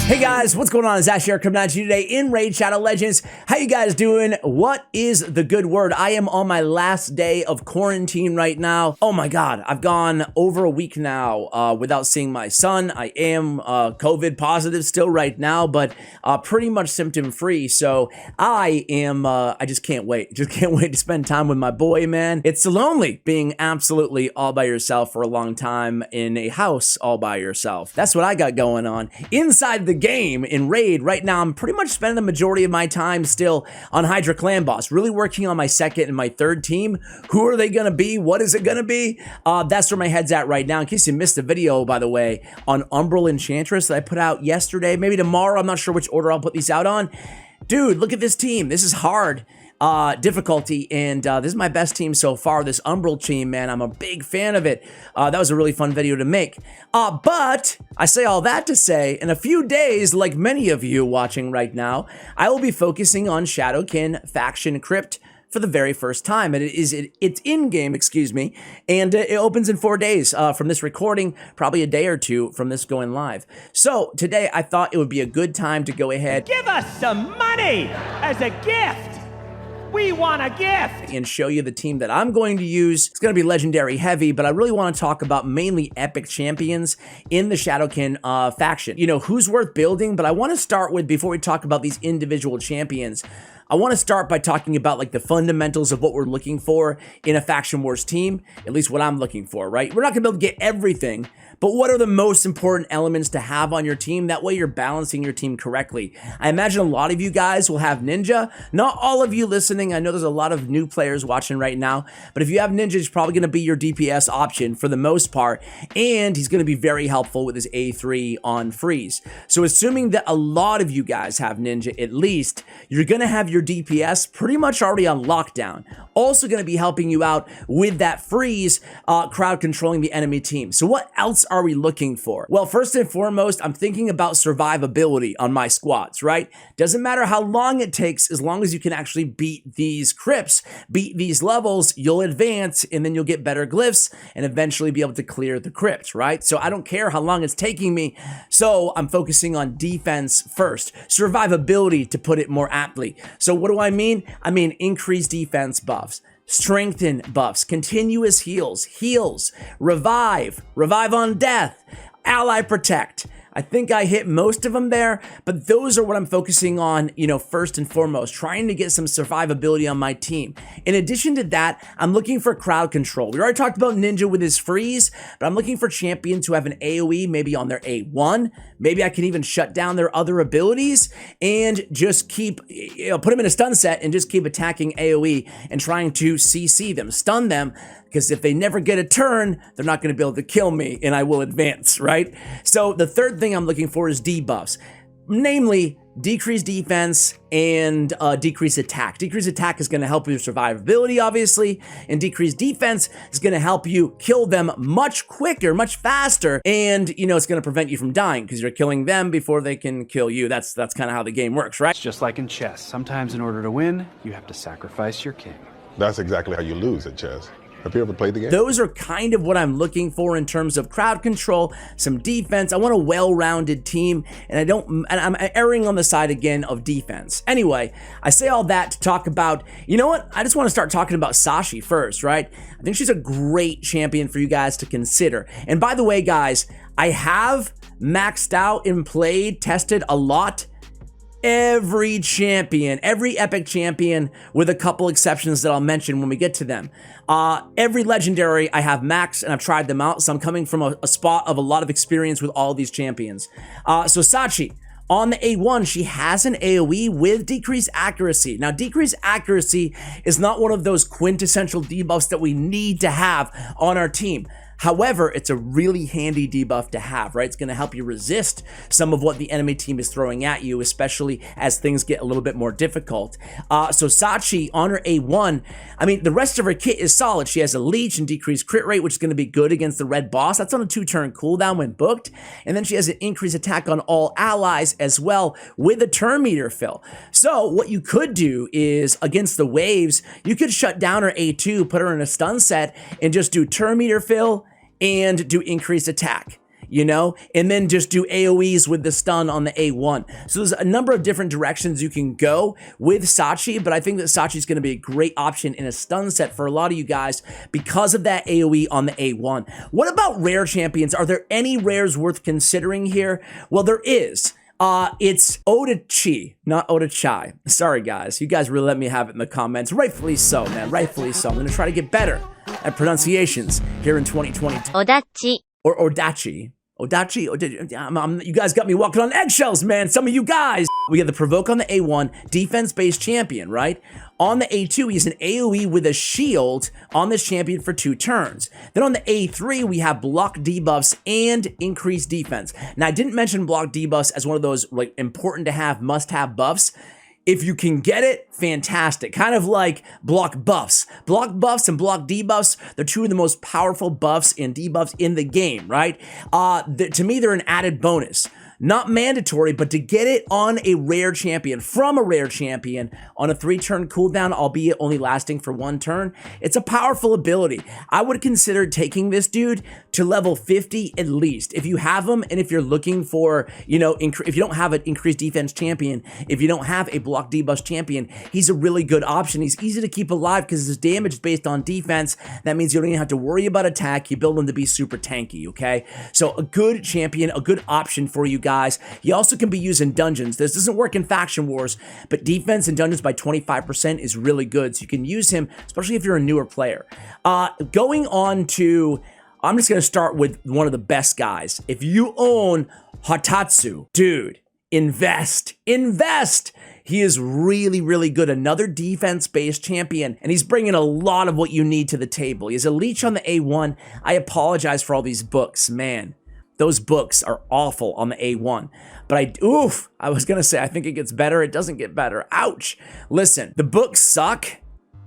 Hey guys, what's going on? It's Sachi here coming at you today in Raid Shadow Legends. How you guys doing? What is the good word? I am on my last day of quarantine right now. Oh my god, I've gone over a week now without seeing my son. I am COVID positive still right now, but pretty much symptom free. So I just can't wait. Just can't wait to spend time with my boy, man. It's lonely being absolutely all by yourself for a long time in a house all by yourself. That's what I got going on. Inside the game in Raid right now, I'm pretty much spending the majority of my time still on Hydra Clan Boss, really working on my second and my third team. Who are they gonna be? What is it gonna be? That's where my head's at right now. In case you missed the video, by the way, on Umbral Enchantress that I put out yesterday, maybe tomorrow, I'm not sure which order I'll put these out on. Dude, look at this team. This is hard difficulty, and this is my best team so far, this Umbral team, man. I'm a big fan of it. That was a really fun video to make. But I say all that to say, in a few days, like many of you watching right now, I will be focusing on Shadowkin Faction Crypt for the very first time. And it's in-game, excuse me, and it opens in 4 days from this recording, probably a day or two from this going live. So today I thought it would be a good time to go ahead. Give us some money as a gift. We want a gift! And show you the team that I'm going to use. It's going to be legendary heavy, but I really want to talk about mainly epic champions in the Shadowkin faction. You know, who's worth building, but I want to start with, before we talk about these individual champions, I want to start by talking about like the fundamentals of what we're looking for in a Faction Wars team, at least what I'm looking for, right? We're not going to be able to get everything, but what are the most important elements to have on your team? That way you're balancing your team correctly. I imagine a lot of you guys will have Ninja. Not all of you listening. I know there's a lot of new players watching right now, but if you have Ninja, he's probably going to be your DPS option for the most part, and he's going to be very helpful with his A3 on freeze. So assuming that a lot of you guys have Ninja at least, you're going to have your DPS pretty much already on lockdown. Also going to be helping you out with that freeze, crowd controlling the enemy team. So what else are we looking for? Well, first and foremost, I'm thinking about survivability on my squads, right? Doesn't matter how long it takes, as long as you can actually beat these crypts, beat these levels, you'll advance, and then you'll get better glyphs and eventually be able to clear the crypt, right? So I don't care how long it's taking me, so I'm focusing on defense first. Survivability, to put it more aptly. So what do I mean? I mean increased defense buffs, strengthen buffs, continuous heals, revive on death, ally protect. I think I hit most of them there, but those are what I'm focusing on, you know, first and foremost, trying to get some survivability on my team. In addition to that, I'm looking for crowd control. We already talked about Ninja with his freeze, but I'm looking for champions who have an AoE, maybe on their A1. Maybe I can even shut down their other abilities and just keep, you know, put them in a stun set and just keep attacking AoE and trying to CC them, stun them, because if they never get a turn, they're not going to be able to kill me and I will advance, right? So the third thing I'm looking for is debuffs, namely decreased defense and decreased attack. Decreased attack is going to help with your survivability, obviously, and decreased defense is going to help you kill them much quicker, much faster, and, you know, it's going to prevent you from dying because you're killing them before they can kill you. That's kind of how the game works, right? It's just like in chess. Sometimes in order to win, you have to sacrifice your king. That's exactly how you lose at chess. Have you ever played the game? Those are kind of what I'm looking for in terms of crowd control, some defense. I want a well-rounded team, and I'm erring on the side again of defense. Anyway, I say all that to talk about, you know what? I just want to start talking about Sachi first, right? I think she's a great champion for you guys to consider. And by the way, guys, I have maxed out and played, tested a lot every champion, every epic champion, with a couple exceptions that I'll mention when we get to them. Every legendary I have maxed and I've tried them out, so I'm coming from a spot of a lot of experience with all these champions. So Sachi, on the A1, she has an AoE with decreased accuracy. Now, decreased accuracy is not one of those quintessential debuffs that we need to have on our team. However, it's a really handy debuff to have, right? It's going to help you resist some of what the enemy team is throwing at you, especially as things get a little bit more difficult. So Sachi, on her A1, I mean, the rest of her kit is solid. She has a leech and decreased crit rate, which is going to be good against the red boss. That's on a 2-turn cooldown when booked. And then she has an increased attack on all allies as well with a turn meter fill. So what you could do is, against the waves, you could shut down her A2, put her in a stun set, and just do turn meter fill and do increased attack. you know, and then just do AoEs with the stun on the A1. So there's a number of different directions you can go with Sachi, but I think that Sachi is going to be a great option in a stun set for a lot of you guys because of that AoE on the A1. What about rare champions? Are there any rares worth considering here? Well, there is. It's Odachi, not Odachai. Sorry, guys. You guys really let me have it in the comments. Rightfully so, man. Rightfully so. I'm going to try to get better at pronunciations here in 2022. Odachi. Or Odachi. Odachi. You guys got me walking on eggshells, man. Some of you guys. We have the Provoke on the A1, defense-based champion, right? On the A2, he's an AoE with a shield on this champion for 2 turns. Then on the A3, we have block debuffs and increased defense. Now, I didn't mention block debuffs as one of those like important to have, must-have buffs. If you can get it, fantastic. Kind of like block buffs. Block buffs and block debuffs, they're 2 of the most powerful buffs and debuffs in the game, right? To me, they're an added bonus. Not mandatory, but to get it on a rare champion, from a rare champion, on a 3-turn cooldown, albeit only lasting for 1 turn, it's a powerful ability. I would consider taking this dude to level 50 at least. If you have him, and if you're looking for, you know, if you don't have an increased defense champion, if you don't have a block debuff champion, he's a really good option. He's easy to keep alive because his damage is based on defense. That means you don't even have to worry about attack. You build him to be super tanky, okay? So a good champion, a good option for you guys. He also can be used in dungeons. This doesn't work in faction wars, but defense in dungeons by 25% is really good. So you can use him, especially if you're a newer player. Going on to, I'm just going to start with one of the best guys. If you own Hatatsu, dude, invest. He is really, really good. Another defense-based champion, and he's bringing a lot of what you need to the table. He has a leech on the A1. I apologize for all these books, man. Those books are awful on the A1. But I was gonna say, I think it gets better. It doesn't get better. Ouch. Listen, the books suck,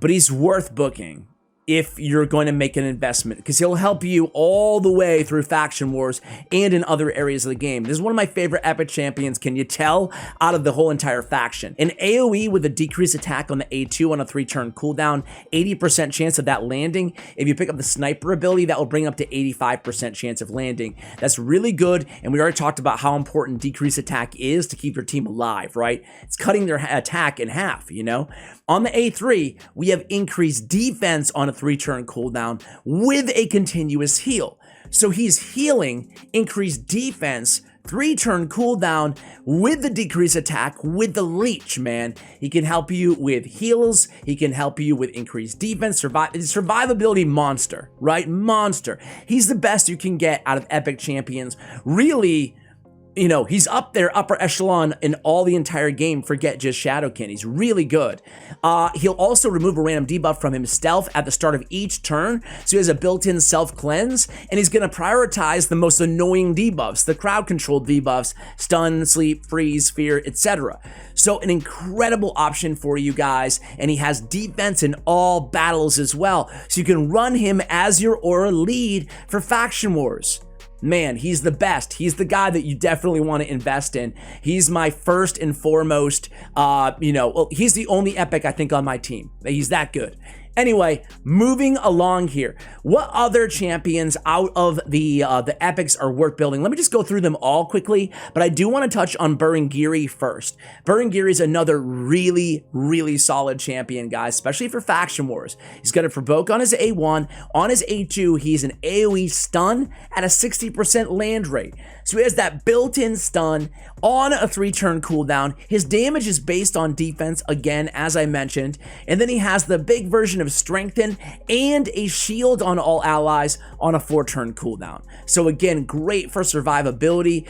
but he's worth booking if you're going to make an investment, because he'll help you all the way through faction wars and in other areas of the game. This is one of my favorite epic champions, can you tell, out of the whole entire faction. An AoE with a decreased attack on the A2 on a 3-turn cooldown, 80% chance of that landing. If you pick up the sniper ability, that will bring up to 85% chance of landing. That's really good, and we already talked about how important decreased attack is to keep your team alive, right? It's cutting their attack in half, you know? On the A3, we have increased defense on a 3-turn cooldown with a continuous heal. So he's healing, increased defense, 3-turn cooldown with the decreased attack with the leech, man. He can help you with heals. He can help you with increased defense, survivability monster, right? Monster. He's the best you can get out of epic champions. Really, you know, he's up there, upper echelon in all the entire game. Forget just Shadowkin. He's really good. He'll also remove a random debuff from himself at the start of each turn. So he has a built-in self-cleanse, and he's going to prioritize the most annoying debuffs, the crowd-controlled debuffs, stun, sleep, freeze, fear, etc. So an incredible option for you guys, and he has defense in all battles as well. So you can run him as your aura lead for faction wars. Man, he's the best. He's the guy that you definitely want to invest in. He's my first and foremost, he's the only epic I think on my team. He's that good. Anyway, moving along here. What other champions out of the epics are worth building? Let me just go through them all quickly, but I do want to touch on Burngear first. Burngear is another really, really solid champion, guys, especially for faction wars. He's got a provoke on his A1. On his A2, he's an AoE stun at a 60% land rate. So he has that built-in stun on a 3-turn cooldown. His damage is based on defense, again, as I mentioned. And then he has the big version of strengthen and a shield on all allies on a 4-turn cooldown. So again, great for survivability,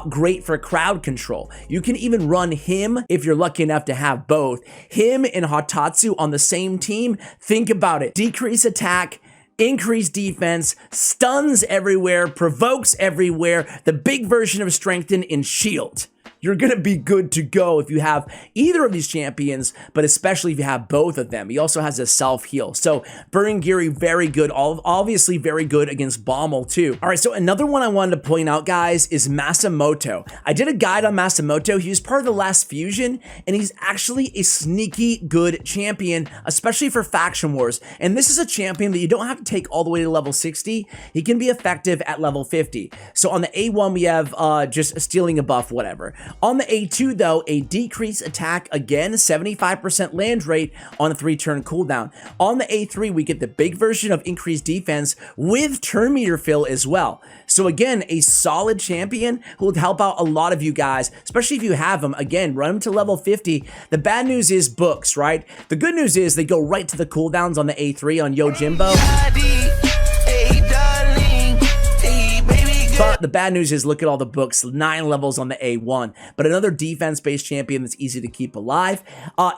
great for crowd control. You can even run him if you're lucky enough to have both. Him and Hatatsu on the same team. Think about it. Decrease attack, increased defense, stuns everywhere, provokes everywhere, the big version of strengthen and shield. you're going to be good to go if you have either of these champions, but especially if you have both of them. He also has a self-heal. So Burngear, very good, obviously very good against Bommel too. All right, so another one I wanted to point out, guys, is Massimoto. I did a guide on Massimoto. He was part of the last fusion, and he's actually a sneaky good champion, especially for Faction Wars. And this is a champion that you don't have to take all the way to level 60. He can be effective at level 50. So on the A1, we have just stealing a buff, whatever. On the A2, though, a decreased attack, again, 75% land rate on a 3-turn cooldown. On the A3, we get the big version of increased defense with turn meter fill as well. So again, a solid champion who will help out a lot of you guys, especially if you have him. Again, run him to level 50. The bad news is books, right? The good news is they go right to the cooldowns on the A3 on Jenbow. But the bad news is, look at all the books, 9 levels on the A1, but another defense-based champion that's easy to keep alive.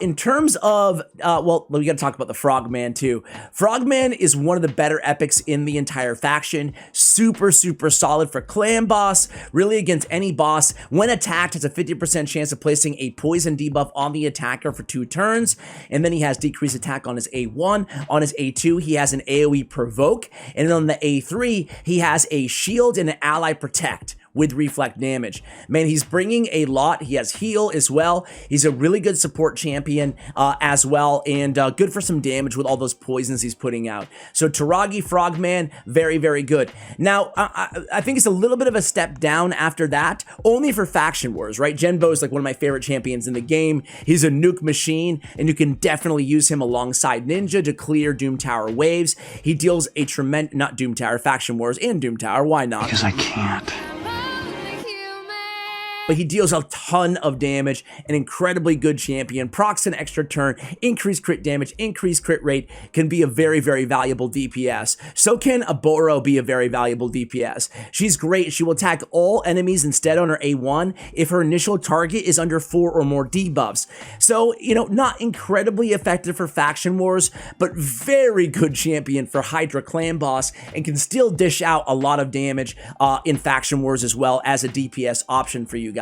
In terms of, well, we got to talk about the Frogman too. Frogman is one of the better epics in the entire faction. Super, super solid for clan boss, really against any boss. When attacked, has a 50% chance of placing a poison debuff on the attacker for 2 turns, and then he has decreased attack on his A1. On his A2, he has an AoE provoke, and on the A3, he has a shield and an ally protect with reflect damage. Man, he's bringing a lot. He has heal as well. He's a really good support champion as well, and good for some damage with all those poisons he's putting out. So Taragi, Frogman, very, very good. Now, I think it's a little bit of a step down after that, only for Faction Wars, right? Jenbow is like one of my favorite champions in the game. He's a nuke machine, and you can definitely use him alongside Ninja to clear Doom Tower waves. He deals a tremendous, not Doom Tower, Faction Wars and Doom Tower, why not? Because I can't. But he deals a ton of damage, an incredibly good champion, procs an extra turn, increased crit damage, increased crit rate, can be a very, very valuable DPS. So can Iboro be a very valuable DPS. She's great. She will attack all enemies instead on her A1 if her initial target is under 4 or more debuffs. So, you know, not incredibly effective for Faction Wars, but very good champion for Hydra Clan Boss, and can still dish out a lot of damage in Faction Wars as well as a DPS option for you guys.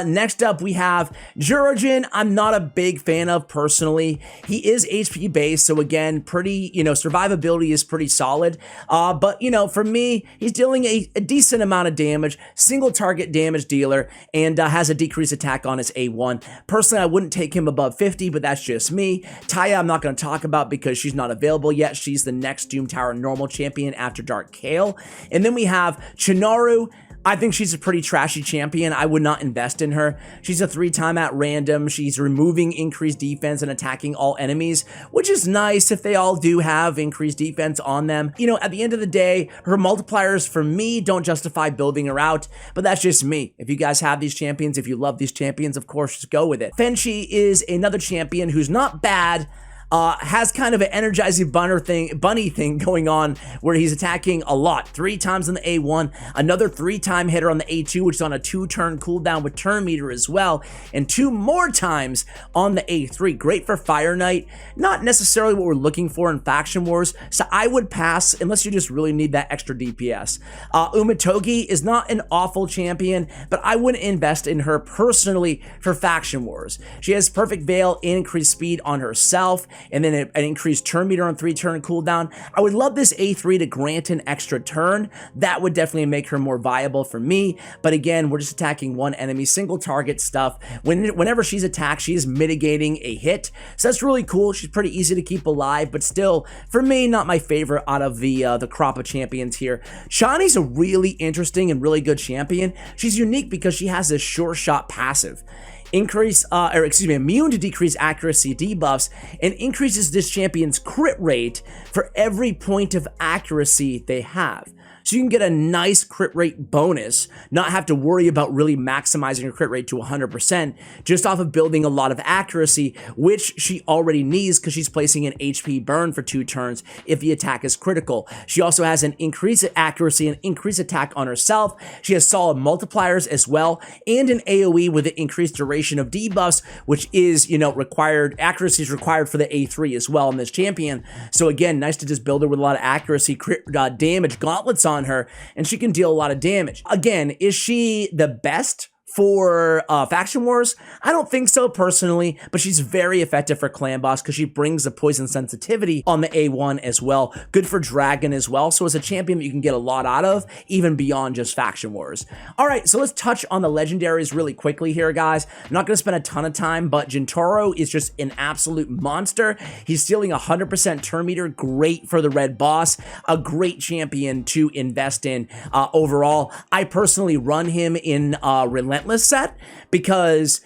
Next up, we have Georgin. I'm not a big fan of personally. He is HP based, so again, pretty, you know, survivability is pretty solid. But, you know, for me, he's dealing a decent amount of damage, single target damage dealer, and has a decreased attack on his A1. Personally, I wouldn't take him above 50, but that's just me. Taiya, I'm not going to talk about because she's not available yet. She's the next Doom Tower normal champion after Dark Kale. And then we have Chanaru. I think she's a pretty trashy champion. I would not invest in her. She's a 3-time at random. She's removing increased defense and attacking all enemies, which is nice if they all do have increased defense on them. You know, at the end of the day, her multipliers for me don't justify building her out, but that's just me. If you guys have these champions, if you love these champions, of course, just go with it. Fenshi is another champion who's not bad, has kind of an energizing bunny thing going on where he's attacking a lot. 3 times on the A1, another 3-time hitter on the A2, which is on a 2-turn cooldown with turn meter as well, and 2 more times on the A3. Great for Fire Knight. Not necessarily what we're looking for in Faction Wars, so I would pass unless you just really need that extra DPS. Umatogi is not an awful champion, but I wouldn't invest in her personally for Faction Wars. She has perfect veil and increased speed on herself, and then an increased turn meter on 3-turn cooldown. I would love this A3 to grant an extra turn. That would definitely make her more viable for me. But again, we're just attacking one enemy, single target stuff. Whenever she's attacked, she is mitigating a hit. So that's really cool. She's pretty easy to keep alive, but still, for me, not my favorite out of the crop of champions here. Shauni's a really interesting and really good champion. She's unique because she has this sure shot passive. Immune to decreased accuracy debuffs, and increases this champion's crit rate for every point of accuracy they have. So you can get a nice crit rate bonus, not have to worry about really maximizing your crit rate to 100%, just off of building a lot of accuracy, which she already needs because she's placing an HP burn for 2 turns if the attack is critical. She also has an increased accuracy and increased attack on herself. She has solid multipliers as well, and an AoE with an increased duration of debuffs, which is, you know, required. Accuracy is required for the A3 as well in this champion. So again, nice to just build her with a lot of accuracy, crit damage gauntlets on her, and she can deal a lot of damage. Again, is she the best for Faction Wars? I don't think so personally, but she's very effective for Clan Boss because she brings the poison sensitivity on the A1 as well. Good for Dragon as well. So it's a champion that you can get a lot out of, even beyond just Faction Wars. All right, so let's touch on the legendaries really quickly here, guys. I'm not going to spend a ton of time, but Gintoro is just an absolute monster. He's stealing 100% turn meter. Great for the red boss. A great champion to invest in overall. I personally run him in Relentless set because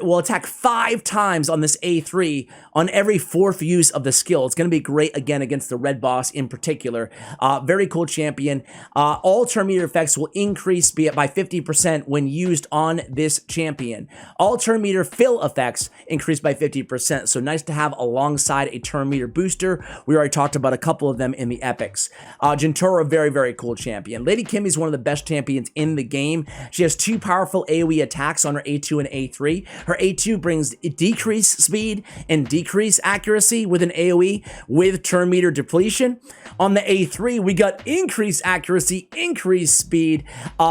will attack 5 times on this A3 on every 4th use of the skill. It's going to be great again against the red boss in particular. Very cool champion. All turn meter effects will increase by 50% when used on this champion. All turn meter fill effects increase by 50%. So nice to have alongside a turn meter booster. We already talked about a couple of them in the epics. Gintoro, very, very cool champion. Lady Kimmy is one of the best champions in the game. She has 2 powerful AoE attacks on her A2 and A3. Her A2 brings decreased speed and decreased accuracy with an AoE with turn meter depletion. On the A3, we got increased accuracy, increased speed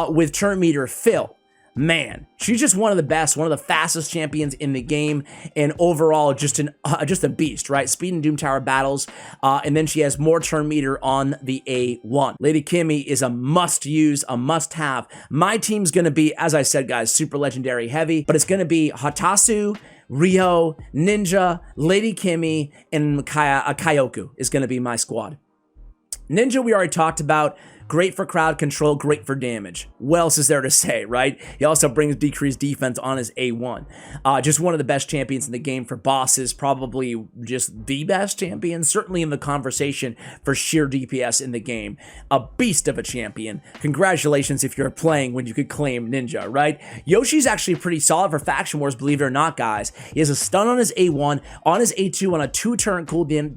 with turn meter fill. Man, she's just one of the best, one of the fastest champions in the game, and overall just a beast, right? Speed and Doom Tower battles, and then she has more turn meter on the A1. Lady Kimmy is a must-use, a must-have. My team's gonna be, as I said, guys, super legendary heavy, but it's gonna be Hatatsu, Rio, Ninja, Lady Kimmy, and Kyoku is gonna be my squad. Ninja we already talked about. Great for crowd control, great for damage. What else is there to say, right? He also brings decreased defense on his A1. Just one of the best champions in the game for bosses, probably just the best champion, certainly in the conversation for sheer DPS in the game. A beast of a champion. Congratulations if you're playing when you could claim Ninja, right? Yoshi's actually pretty solid for Faction Wars, believe it or not, guys. He has a stun on his A1, on his A2 on a 2-turn cooldown.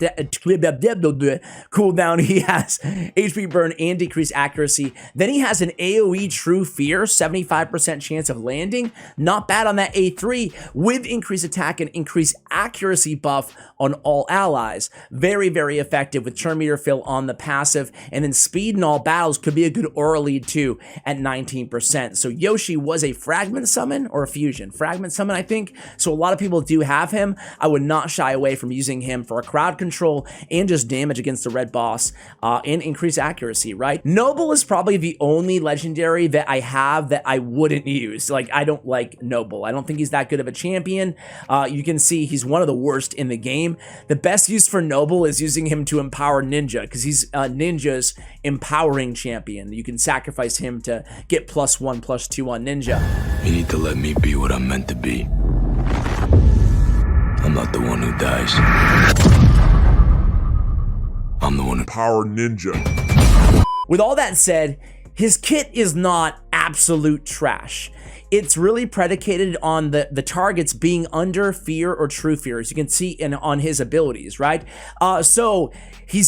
He has HP burn and decreased accuracy. Then he has an AoE True Fear, 75% chance of landing. Not bad on that A3 with increased attack and increased accuracy buff on all allies. Very, very effective with turn meter fill on the passive. And then speed in all battles could be a good aura lead too at 19%. So Yoshi was a fragment summon or a fusion. Fragment summon, I think. So a lot of people do have him. I would not shy away from using him for a crowd control and just damage against the red boss and increased accuracy, right? Noble is probably the only legendary that I have that I wouldn't use. Like, I don't like Noble. I don't think he's that good of a champion. You can see he's one of the worst in the game. The best use for Noble is using him to empower Ninja, because he's Ninja's empowering champion. You can sacrifice him to get +1, +2 on Ninja. You need to let me be what I'm meant to be. I'm not the one who dies. I'm the one who Power Ninja. With all that said, his kit is not absolute trash. It's really predicated on the targets being under fear or true fear, as you can see on his abilities, right? So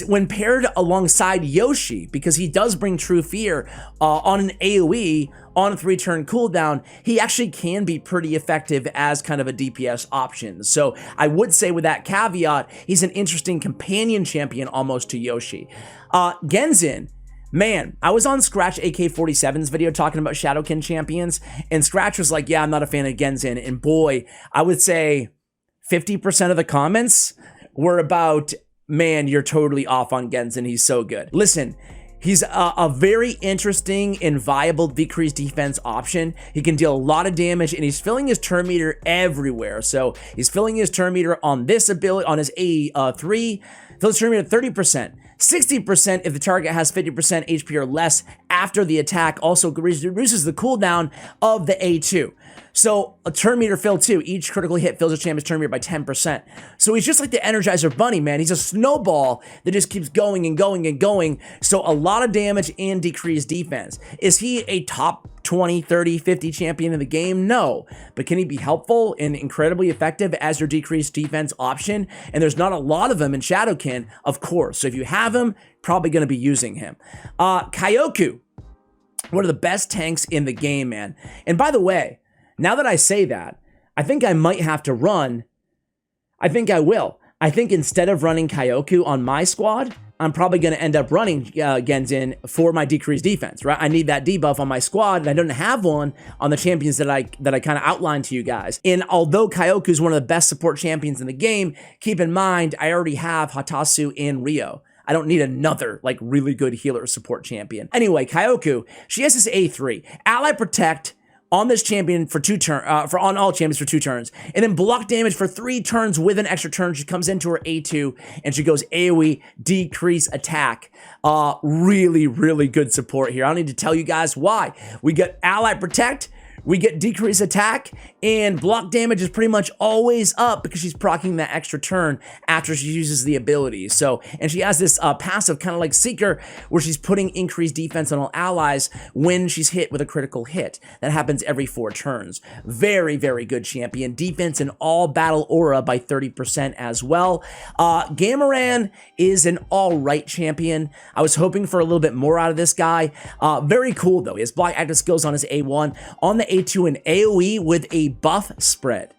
when paired alongside Yoshi, because he does bring true fear on an AoE, on a 3-turn cooldown, he actually can be pretty effective as kind of a DPS option. So I would say with that caveat, he's an interesting companion champion almost to Yoshi. Genzin. Man, I was on Scratch AK-47's video talking about Shadowkin champions, and Scratch was like, yeah, I'm not a fan of Genzin. And boy, I would say 50% of the comments were about, man, you're totally off on Genzin. He's so good. Listen, he's a very interesting and viable decreased defense option. He can deal a lot of damage, and he's filling his turn meter everywhere. So he's filling his turn meter on this ability, on his A3, fills turn meter 30%. 60% if the target has 50% HP or less after the attack. Also reduces the cooldown of the A2. So a turn meter fill too. Each critical hit fills a champion's turn meter by 10%. So he's just like the Energizer Bunny, man. He's a snowball that just keeps going and going and going. So a lot of damage and decreased defense. Is he a top 20, 30, 50 champion in the game? No. But can he be helpful and incredibly effective as your decreased defense option? And there's not a lot of them in Shadowkin, of course. So if you have him, probably going to be using him. Kyoku, one of the best tanks in the game, man. And by the way, now that I say that, I think I might have to run. I think I will. I think instead of running Kyoku on my squad, I'm probably going to end up running Genzin for my decreased defense, right? I need that debuff on my squad, and I don't have one on the champions that I kind of outlined to you guys. And although Kyoku is one of the best support champions in the game, keep in mind, I already have Hatatsu and Rio. I don't need another, like, really good healer support champion. Anyway, Kyoku, she has this A3. Ally Protect on this champion for on all champions for 2 turns, and then block damage for 3 turns with an extra turn. She comes into her A2, and she goes AoE, decrease attack. Really, really good support here. I don't need to tell you guys why. We get Ally Protect, we get decrease attack, and block damage is pretty much always up because she's proccing that extra turn after she uses the ability. So, and she has this passive kind of like Seeker where she's putting increased defense on all allies when she's hit with a critical hit. That happens every 4 turns. Very, very good champion. Defense in all battle aura by 30% as well. Gamaran is an all-right champion. I was hoping for a little bit more out of this guy. Very cool though. He has block active skills on his A1. On the A2 and AoE with a buff spread.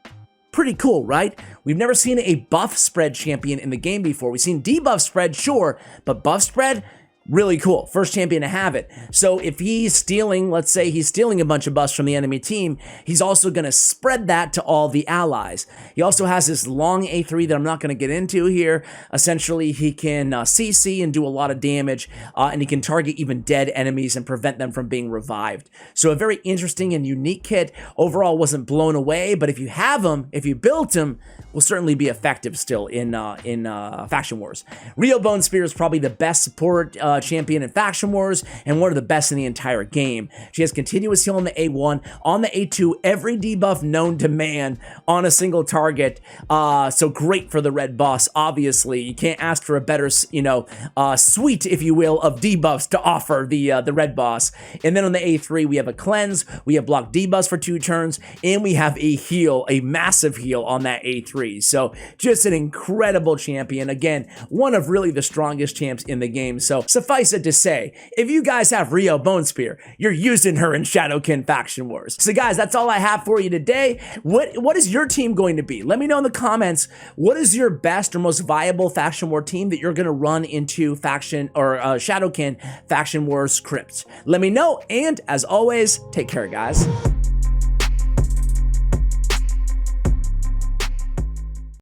Pretty cool, right? We've never seen a buff spread champion in the game before. We've seen debuff spread, sure, but buff spread, really cool. First champion to have it. So if he's stealing, let's say he's stealing a bunch of buffs from the enemy team, he's also going to spread that to all the allies. He also has this long A3 that I'm not going to get into here. Essentially, he can CC and do a lot of damage, and he can target even dead enemies and prevent them from being revived. So a very interesting and unique kit. Overall, wasn't blown away, but if you have him, if you built him, will certainly be effective still in Faction Wars. Rio Bone Spear is probably the best support champion in Faction Wars and one of the best in the entire game. She has continuous heal on the A1, on the A2, every debuff known to man on a single target. So great for the red boss, obviously. You can't ask for a better, suite, if you will, of debuffs to offer the red boss. And then on the A3, we have a cleanse, we have block debuffs for 2 turns, and we have a heal, a massive heal on that A3. So just an incredible champion. Again, one of really the strongest champs in the game. So suffice it to say, if you guys have Rio Bone Spear, you're using her in Shadowkin Faction Wars. So guys, that's all I have for you today. What is your team going to be? Let me know in the comments, what is your best or most viable Faction War team that you're going to run into Faction or Shadowkin Faction Wars crypt? Let me know, and as always, take care, guys.